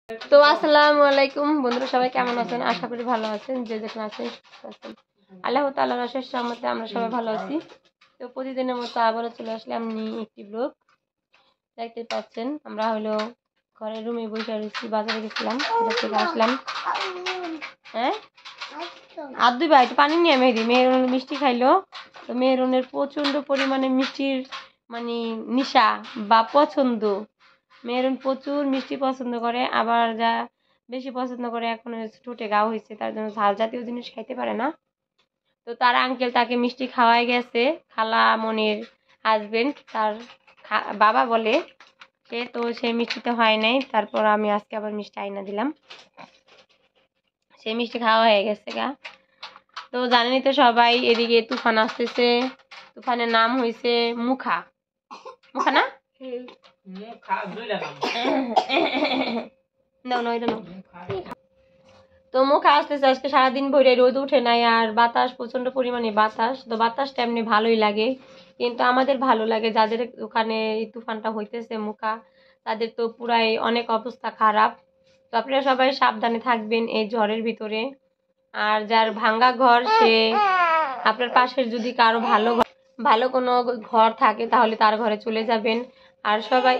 তো আসসালামু আলাইকুম বন্ধুরা, সবাই কেমন আছেন? আশা করি ভালো আছেন। যে যেখানে আছেন সুস্থ আছেন, আল্লাহ তাআলার অশেষ রহমতে আমরা সবাই ভালো আছি। তো প্রতিদিনের মতো আবারও চলে আসলাম নিয়ে একটি ব্লগ। দেখতে পাচ্ছেন আমরা হলো ঘরের রুমে বসে রয়েছি, বাজারে গেছিলাম, থেকে আসলাম। হ্যাঁ আর দুই ভাই পানি নিয়ে মেহরুন মিষ্টি খাইলো। তো মেহরুনের প্রচন্ড পরিমাণে মিষ্টির মানে নিশা বা পছন্দ। মেহরুন প্রচুর মিষ্টি পছন্দ করে, আবার যা বেশি পছন্দ করে এখন ঠোঁটে ঘা হয়েছে, তার জন্য ঝাল জাতীয় জিনিস খাইতে পারে না। তো তার আঙ্কেল তাকে মিষ্টি খাওয়াই গেছে, খালা মনির হাজবেন্ড, তার বাবা বলে সে, তো সে মিষ্টিতে হয় নাই। তারপর আমি আজকে আবার মিষ্টি আইনা দিলাম, সে মিষ্টি খাওয়া হয়ে গেছে গা। তো জানেনই তো সবাই, এদিকে তুফান আসতেছে। তুফানের নাম হয়েছে মুখা। মুখা না তো মুখা আসতেছে। আজকে সারাদিন ভরে রোদ উঠে নাই, আর বাতাস প্রচন্ড পরিমাণে বাতাস। তো বাতাসটা এমনি ভালোই লাগে, কিন্তু আমাদের ভালো লাগে যাদের ওখানে এই তুফানটা হইতেছে মুখা, তাদের তো পুরাই অনেক অবস্থা খারাপ। তো আপনারা সবাই সাবধানে থাকবেন এই ঝড়ের ভিতরে। আর যার ভাঙ্গা ঘর, সে আপনার পাশের যদি কারো ভালো কোনো ঘর থাকে তাহলে তার ঘরে চলে যাবেন। আর সবাই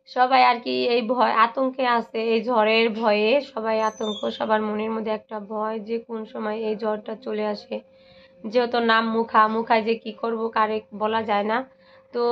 সবাই আর কি এই ভয় আতঙ্কে আছে, এই ঝড়ের ভয়ে সবাই আতঙ্ক, সবার মনের মধ্যে একটা ভয় যে কোন সময় এই ঝড়টা চলে আসে। যেহেতু নাম মুখা, মুখায় যে কি করব কারে বলা যায় না। তো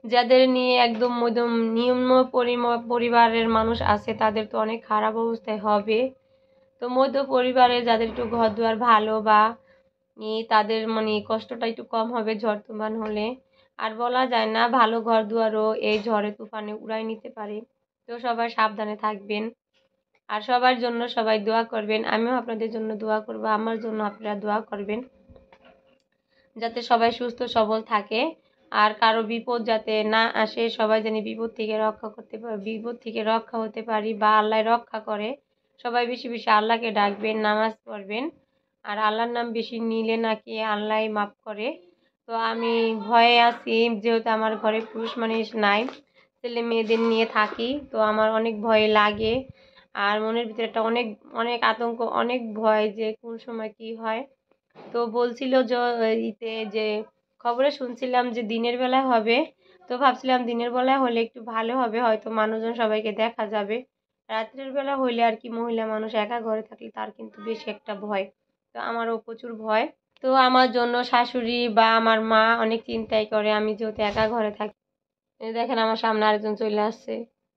যাদের নিয়ে একদম নিম্ন পরিবারের মানুষ আছে, তাদের তো অনেক খারাপ অবস্থায় হবে। তো মধ্য পরিবারে যাদের একটু ঘর দুয়ার ভালো বা তাদের মানে কষ্টটা একটু কম হবে ঝড় তুফান হলে। আর বলা যায় না, ভালো ঘর দুয়ারও এই ঝড়ে তুফানে উড়াই নিতে পারে। তো সবাই সাবধানে থাকবেন, আর সবার জন্য সবাই দোয়া করবেন। আমিও আপনাদের জন্য দোয়া করব, আমার জন্য আপনারা দোয়া করবেন যাতে সবাই সুস্থ সবল থাকে, আর কারো বিপদ যাতে না আসে। সবাই যেন বিপদ থেকে রক্ষা করতে পারে, বিপদ থেকে রক্ষা হতে পারি বা আল্লাহ রক্ষা করে। সবাই বেশি বেশি আল্লাহকে ডাকবেন, নামাজ পড়বেন। আর আল্লাহর নাম বেশি নিলে নাকি আল্লাহ মাফ করে। তো আমি ভয়ে আছি, যেহেতু আমার ঘরে পুরুষ মানুষ নাই, ছেলে মেয়েদের নিয়ে থাকি, তো আমার অনেক ভয় লাগে। আর মনের ভিতরে একটা অনেক অনেক আতঙ্ক, অনেক ভয় যে কোন সময় কি হয়। তো বলছিল যে খবরে শুনছিলাম যে দিনের বেলায় হবে। তো ভাবছিলাম দিনের বেলায় হলে একটু ভালো হবে, হয়তো মানুষজন সবাইকে দেখা যাবে। রাত্রের বেলা হইলে আর কি, মহিলা মানুষ একা ঘরে থাকলে তার কিন্তু বেশি একটা ভয়। তো আমারও প্রচুর ভয়। তো আমার জন্য শাশুড়ি বা আমার মা অনেক চিন্তাই করে, আমি যেহেতু একা ঘরে থাকি। দেখেন আমার সামনে আরেকজন চলে আসছে,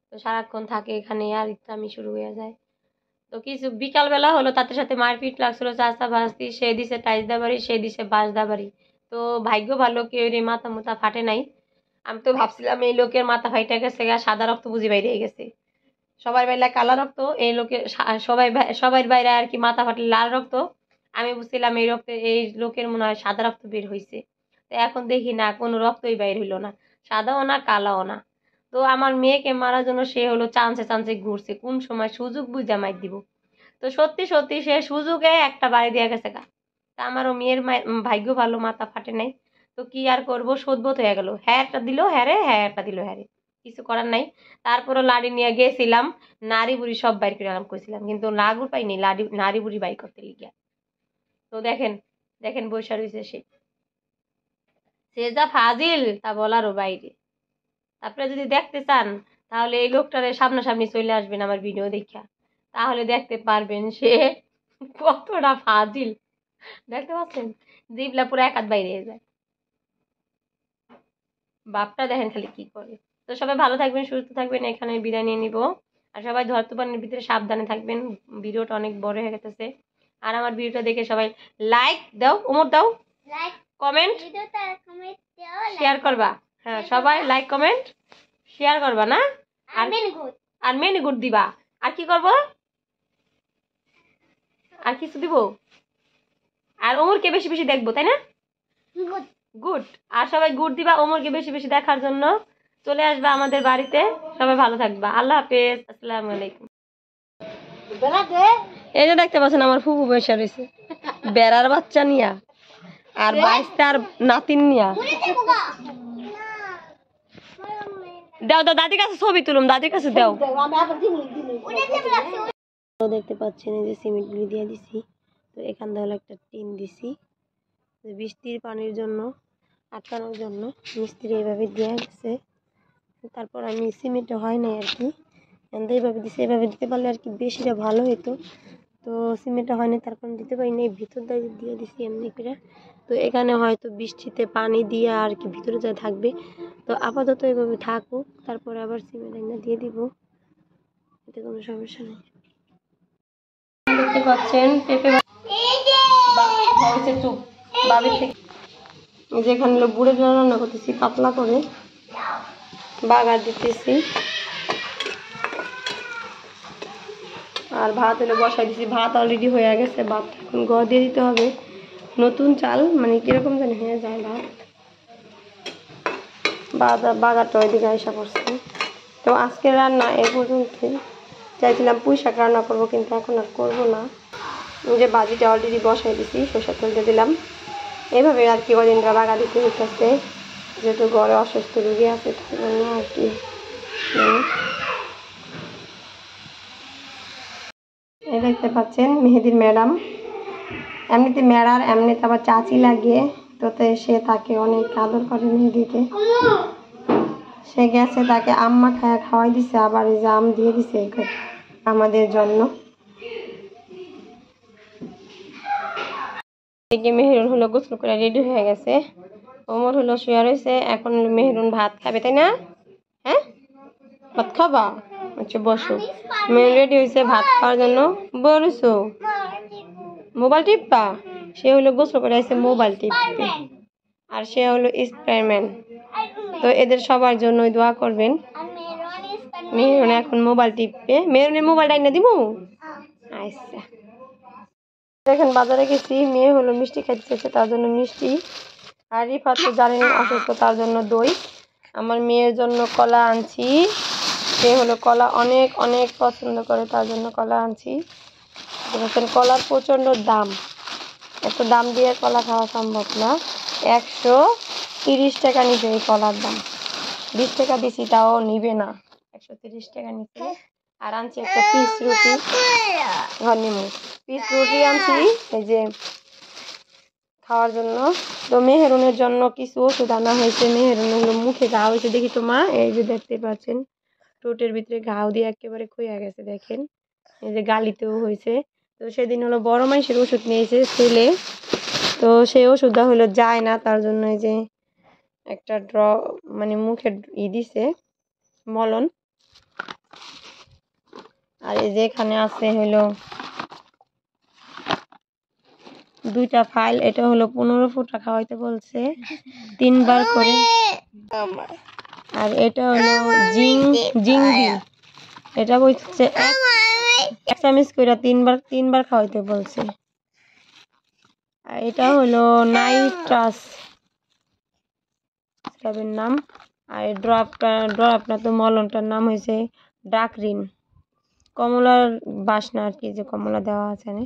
তো সারাক্ষণ থাকে এখানে, আর আমি শুরু হয়ে যায়। তো কিছু বিকালবেলা হলো, তাদের সাথে মারপিট লাগছিল, চাষা ভাসতি, সে দিছে টাইস দাবাড়ি, সে দিছে বাঁশ দাবাড়ি। তো ভাগ্য ভালো কেউ রে মাথা মুথা ফাটে নাই। আমি তো ভাবছিলাম এই লোকের মাথা ফাইটা গেছে, সাদা রক্ত বুঝি বাইরে গেছে। সবার বাইরে কালা রক্ত, এই লোকের সবাই বাইরে আর কি মাথা ফাটলে লাল রক্ত। আমি বুঝছিলাম এই রক্তে এই লোকের মনে হয় সাদা রক্ত বের হয়েছে। তো এখন দেখি না, কোনো রক্তই বাইর হইলো না, সাদাও না কালাও না। তো আমার মেয়েকে মারার জন্য সে হলো চান্সে চান্সে ঘুরছে, কোন সময় সুযোগ বুঝে মাই দিব। তো সত্যি সত্যি সে সুযোগে একটা বাড়ি দিয়ে গেছে গা। তা আমারও মেয়ের ভাগ্য ভালো, মাথা ফাটে নাই। তো কি আর করবো, শোধবোধ হয়ে গেল, হ্যাঁ একটা দিল হ্যাঁ রে, হ্যাঁ একটা দিল হ্যাঁ রে, কিছু করার নাই। তারপরও লাড়ি নিয়ে গেছিলাম, নারী বুড়ি সব বাইর করে আরাম করেছিলাম, কিন্তু লাগু পাইনি নারী বুড়ি বাইর করতে লিগিয়া। তো দেখেন দেখেন বৈশা রয়েছে সে, সে যা ফাজিল তা বলারও বাইরে। আপনারা যদি দেখতে চান তাহলে এই লোকটারে সামনাসামনি চলে আসবেন আমার ভিডিও দেখা, তাহলে দেখতে পারবেন সে কতটা ফাজিল। দেখতে পাচ্ছেন জিবলা পুরো এক হাত বাইরে যায়, বাপটা দেখেন খালি কি করে। তো সবাই ভালো থাকবেন, সুস্থ থাকবেন, এখানে বিদায় নিয়ে নিব। আর সবাই ধরতুপানের ভিতরে সাবধানে থাকবেন, ভিডিওটা অনেক বড় হয়ে গেছে। আর আমার ভিডিওটা দেখে সবাই লাইক দাও, উমর দাও, কমেন্ট শেয়ার করবা। হ্যাঁ সবাই লাইক কমেন্ট শেয়ার করবা না, আর মেনি গুড দিবা। আর কি করব, আর কিছু দিব, আর ওমরকে বেশি বেশি দেখবো, তাই না? গুড। আর সবাই গুড দিবা ওমরকে বেশি বেশি দেখার জন্য, চলে আসবা আমাদের বাড়িতে। সবাই ভালো থাকবা, আল্লাহ হাফেজ, আসসালামু আলাইকুম। এই যে দেখতে পাচ্ছেন আমার ফুফু বসে রয়েছে বেড়ার বাচ্চা নিয়া, আর বাইশটার নাতিন নিয়া। দাও দাও দাদির কাছে ছবি তুলুম, দাদির কাছে দাও। দেখতে পাচ্ছেন এই যে সিমেন্টগুলি দিয়ে দিছি। তো এখান থেকে একটা টিন দিছি বৃষ্টির পানির জন্য আটকানোর জন্য, মিস্ত্রি এইভাবে দিয়ে গেছে। তারপর আমি সিমেন্ট হয় নাই আর কি, এইভাবে দিছি। এভাবে দিতে পারলে আর কি বেশিটা ভালো হতো। তো সিমেন্টটা হয়নি, তার কারণে দিতে পারিনি, ভিতর দিয়ে দিছি এমনি করে। তো এখানে হয়তো বৃষ্টিতে পানি দিয়ে আর কি ভিতরে যা থাকবে। তো আপাতত এভাবে থাকুক, তারপরে আবার সিমেন্ট এনে দিয়ে দিব, এতে কোনো সমস্যা নেই। দেখতে পাচ্ছেন পেঁপে চুপ বাবির থেকে যেখানে বুড়ে রান্না করতেছি, পাতলা করে বাগার দিতেছি। আর ভাত হলে বসাই দিছি, ভাত অলরেডি হয়ে গেছে। ভাত এখন গ দিয়ে দিতে হবে, নতুন চাল মানে কিরকম জানি হয়ে যায় ভাত। বাগারটা ওইদিকে আসা পড়ছে। তো আজকের রান্না এ পর্যন্তই। চাইছিলাম পুঁই শাক রান্না করবো, কিন্তু এখন আর করবো না। যে বাজিটা অলরেডি বসাই দিছি, সরষের তেল দিয়ে দিলাম। এভাবে আর কি কদিনটা বাগা দিতে হইতেছে, যেহেতু ঘরে অসুস্থ রুগী আছে তার জন্য আর কি। এই দেখতে পাচ্ছেন মেহেদির ম্যাডাম, এমনিতে ম্যাডার এমনিতে আবার চাচি লাগে, তোতে সে তাকে অনেক আদর করে মেহেদিকে। সে গেছে, তাকে আম্মা খাওয়াই দিছে, আবার এই যে আম দিয়ে দিছে আমাদের জন্য। মেহেরুন হলো গোসল করে রেডি হয়ে গেছে, ওমর হলো শুয়ে রয়েছে। এখন হলো মেহেরুন ভাত খাবে, তাই না? হ্যাঁ, ভাত খাবা? আচ্ছা বসো। মেহেরুন রেডি হয়েছে ভাত খাওয়ার জন্য। বসো, মোবাইল টিপবা। সে হলো গোসল করে আসছে মোবাইল টিপবে, আর সে হলো স্পাইডারম্যান। তো এদের সবার জন্য দোয়া করবেন। মেহেরুন এখন মোবাইল টিপবে, মেহেরুনের মোবাইলটা এনে দিব। আচ্ছা, দেখেন বাজারে গেছি, মেয়ে হলো মিষ্টি খাইতে চাইছে, তার জন্য মিষ্টি। আর রিফাত তো জানেন অসুস্থ, তার জন্য দই। আমার মেয়ের জন্য কলা আনছি, সে হলো কলা অনেক অনেক পছন্দ করে, তার জন্য কলা আনছি। দেখেন কলার প্রচণ্ড দাম, এত দাম দিয়ে কলা খাওয়া সম্ভব না। 130 টাকা নিছে এই কলার দাম। 20 টাকা দিছি তাও নিবে না, 130 টাকা নিচ্ছে। আর আনছি একটা পিস রুটি, ঘর নিমু পিস রুটি আনছি এই যে খাওয়ার জন্য। তো মেহেরুনের জন্য কিছু ওষুধ আনা হয়েছে। মেহেরুন হলো মুখে ঘা হয়েছে, দেখি তো মা, এই যে দেখতে পাচ্ছেন ঠোঁটের ভিতরে ঘাও দিয়ে একেবারে খুইয়া গেছে, দেখেন এই যে গালিতেও হয়েছে। তো সেদিন হলো বড় মাইসের ওষুধ নিয়েছে ছেলে, তো সেই ওষুধটা হলো যায় না, তার জন্য এই যে একটা মানে মুখে দিছে মলন। আর এই যে এখানে আছে হলো 2টা ফাইল, এটা হলো 15 ফুটা খাওয়াইতে বলছে 3 বার করে। আর এটা হলো জিংবি, এটা বলছে 1 চামচ করে 3 বার খাওয়াইতে বলছে। আর এটা হলো নাইট্রাস স্ক্রাবের নাম। আর এই ড্রপটা তো মলনটার নাম হয়েছে ডাকরিন, কমলার বাসনা আর কি, যে কমলা দেওয়া আছে না,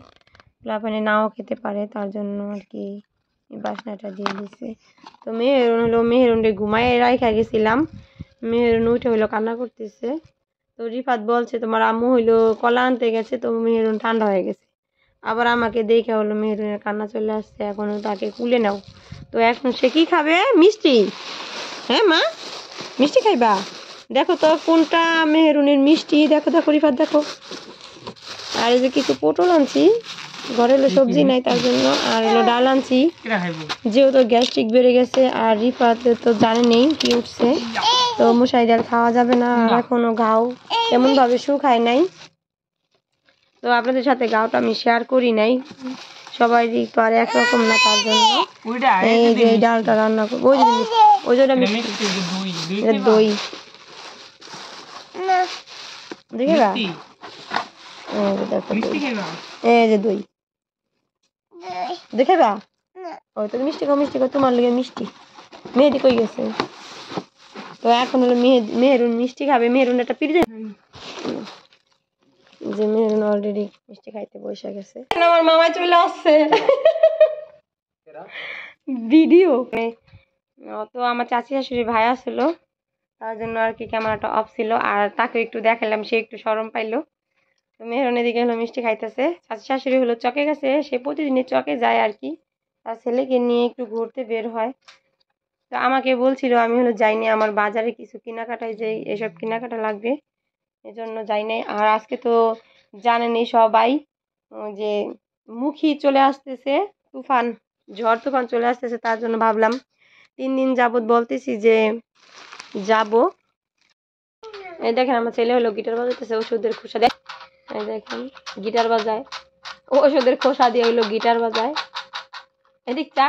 লাফানে নাও খেতে পারে, তার জন্য আর কি এই বাসনাটা দিয়ে দিছে। তো মেহেরুন হলো মেহেরুনকে ঘুমায় রাইখা গেছিলাম, মেহেরুন উঠে হইলো কান্না করতেছে। তো রিফাত বলছে তোমার আম্মু হইলো কলা আনতে গেছে, তো মেহেরুন ঠান্ডা হয়ে গেছে। আবার আমাকে দেখে হলো মেহেরুনের কান্না চলে আসছে, এখন তাকে কুলে নাও। তো এখন সে কি খাবে? মিষ্টি। হ্যাঁ মা, মিষ্টি খাইবা? দেখো তো কোনটা মেহেরুনের মিষ্টি, দেখো দেখো রিফাত দেখো। আর এই যে কিছু পটল আনছি, ঘরে হলো সবজি নাই তার জন্য। আর হলো ডাল আনছি, যেহেতু গ্যাস্ট্রিক বেড়ে গেছে। আর রিফাত তো জানেনই কি উঠছে, তো মশাই ডাল খাওয়া যাবে না। আর এখনো ঘাও তেমন ভাবে শুকায় নাই, তো আপনাদের সাথে ঘাওটা আমি শেয়ার করি নাই, সবাই তো আর একরকম না, তার জন্য এই যে ডালটা রান্না করবো। ওই যে দই দেখে এই যে দই দেখে গা। ওই তো মিষ্টি খাও, মিষ্টি খাও, তোমার লেগে মিষ্টি। মেহেদি কই গেছে? তো এখন হলো মেহেরুন মিষ্টি খাবে। মেহেরুন একটা পিড়ে যে মেহেরুন অলরেডি মিষ্টি খাইতে বসে গেছে। আমার মামা চলে আসছে ভিডিও। তো আমার চাচি শাশুড়ি ভাই আসলো, তার জন্য আর কি ক্যামেরাটা অফ ছিল। আর তাকে একটু দেখালাম, সে একটু শরম পাইলো। তো মেহরান এদিকে হলো মিষ্টি খাইতেছে, শাশুড়ি হলো চকে গেছে, সে প্রতিদিনই চকে যায় আর কি, তার ছেলেকে নিয়ে একটু ঘুরতে বের হয়। তো আমাকে বলছিল, আমি হলো যাইনি, আমার বাজারে কিছু কেনাকাটায় যে এসব কেনাকাটা লাগবে, এজন্য যাই নাই। আর আজকে তো জানেনই সবাই যে মুখী চলে আসতেছে, তুফান, ঝড় তুফান চলে আসতেছে, তার জন্য ভাবলাম 3 দিন যাবত বলতেছি যে যাব। এই দেখেন আমার ছেলে হলো গিটার বাজাইতেছে, ওষুধের খোসা দেয়, এই দেখেন গিটার বাজায়, ওষুধের খোসা দিয়ে হলো গিটার বাজায়, এদিকটা